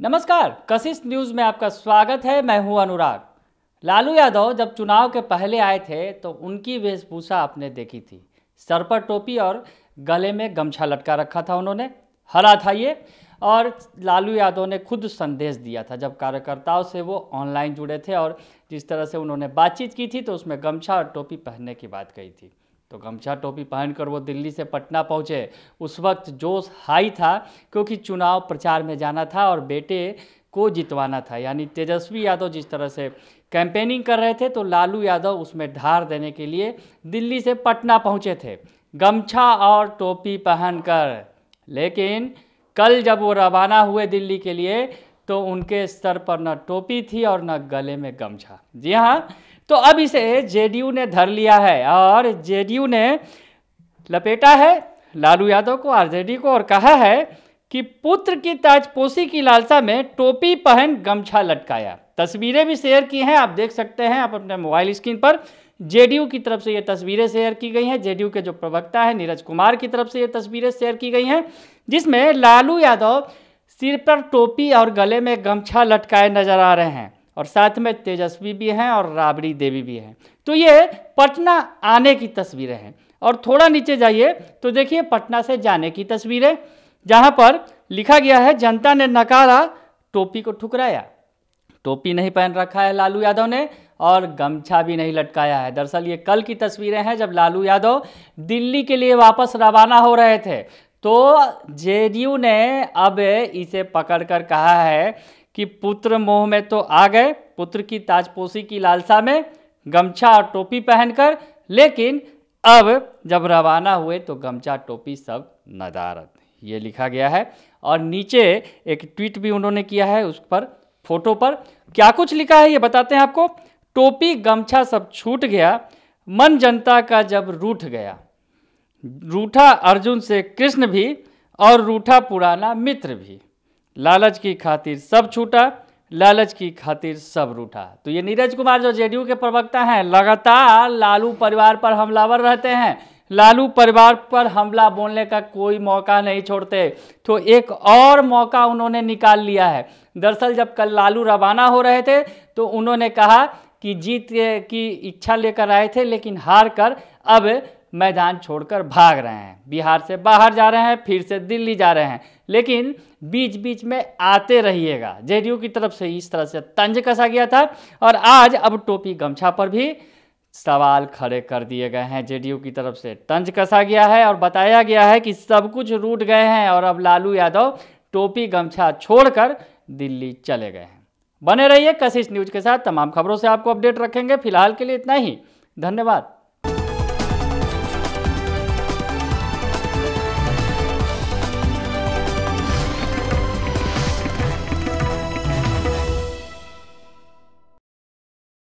नमस्कार, कशिश न्यूज़ में आपका स्वागत है। मैं हूं अनुराग। लालू यादव जब चुनाव के पहले आए थे तो उनकी वेशभूषा आपने देखी थी। सर पर टोपी और गले में गमछा लटका रखा था उन्होंने, हरा था ये। और लालू यादव ने खुद संदेश दिया था जब कार्यकर्ताओं से वो ऑनलाइन जुड़े थे, और जिस तरह से उन्होंने बातचीत की थी तो उसमें गमछा और टोपी पहनने की बात कही थी। तो गमछा टोपी पहनकर वो दिल्ली से पटना पहुँचे। उस वक्त जोश हाई था क्योंकि चुनाव प्रचार में जाना था और बेटे को जितवाना था, यानी तेजस्वी यादव जिस तरह से कैंपेनिंग कर रहे थे तो लालू यादव उसमें धार देने के लिए दिल्ली से पटना पहुँचे थे गमछा और टोपी पहनकर। लेकिन कल जब वो रवाना हुए दिल्ली के लिए तो उनके सर पर न टोपी थी और न गले में गमछा। जी हाँ, तो अब इसे जेडीयू ने धर लिया है और जेडीयू ने लपेटा है लालू यादव को, आरजेडी को, और कहा है कि पुत्र की ताजपोशी की लालसा में टोपी पहन गमछा लटकाया। तस्वीरें भी शेयर की हैं, आप देख सकते हैं आप अपने मोबाइल स्क्रीन पर। जेडीयू की तरफ से ये तस्वीरें शेयर की गई हैं। जेडीयू के जो प्रवक्ता हैं नीरज कुमार की तरफ से ये तस्वीरें शेयर की गई हैं, जिसमें लालू यादव सिर पर टोपी और गले में गमछा लटकाए नजर आ रहे हैं, और साथ में तेजस्वी भी हैं और राबड़ी देवी भी हैं। तो ये पटना आने की तस्वीरें हैं। और थोड़ा नीचे जाइए तो देखिए पटना से जाने की तस्वीरें, जहां पर लिखा गया है जनता ने नकारा, टोपी को ठुकराया। टोपी नहीं पहन रखा है लालू यादव ने और गमछा भी नहीं लटकाया है। दरअसल ये कल की तस्वीरें हैं जब लालू यादव दिल्ली के लिए वापस रवाना हो रहे थे। तो जेडीयू ने अब इसे पकड़कर कहा है कि पुत्र मोह में तो आ गए, पुत्र की ताजपोशी की लालसा में गमछा और टोपी पहनकर, लेकिन अब जब रवाना हुए तो गमछा टोपी सब नदारद, ये लिखा गया है। और नीचे एक ट्वीट भी उन्होंने किया है, उस पर फोटो पर क्या कुछ लिखा है ये बताते हैं आपको। टोपी गमछा सब छूट गया, मन जनता का जब रूठ गया, रूठा अर्जुन से कृष्ण भी और रूठा पुराना मित्र भी, लालच की खातिर सब छूटा, लालच की खातिर सब रूठा। तो ये नीरज कुमार जो जेडीयू के प्रवक्ता हैं लगातार लालू परिवार पर हमलावर रहते हैं, लालू परिवार पर हमला बोलने का कोई मौका नहीं छोड़ते। तो एक और मौका उन्होंने निकाल लिया है। दरअसल जब कल लालू रवाना हो रहे थे तो उन्होंने कहा कि जीत की इच्छा लेकर आए थे, लेकिन हार कर अब मैदान छोड़कर भाग रहे हैं, बिहार से बाहर जा रहे हैं, फिर से दिल्ली जा रहे हैं, लेकिन बीच बीच में आते रहिएगा। जेडीयू की तरफ से इस तरह से तंज कसा गया था और आज अब टोपी गमछा पर भी सवाल खड़े कर दिए गए हैं। जेडीयू की तरफ से तंज कसा गया है और बताया गया है कि सब कुछ रूठ गए हैं और अब लालू यादव टोपी गमछा छोड़कर दिल्ली चले गए हैं। बने रहिए कशिश न्यूज़ के साथ, तमाम खबरों से आपको अपडेट रखेंगे। फिलहाल के लिए इतना ही, धन्यवाद।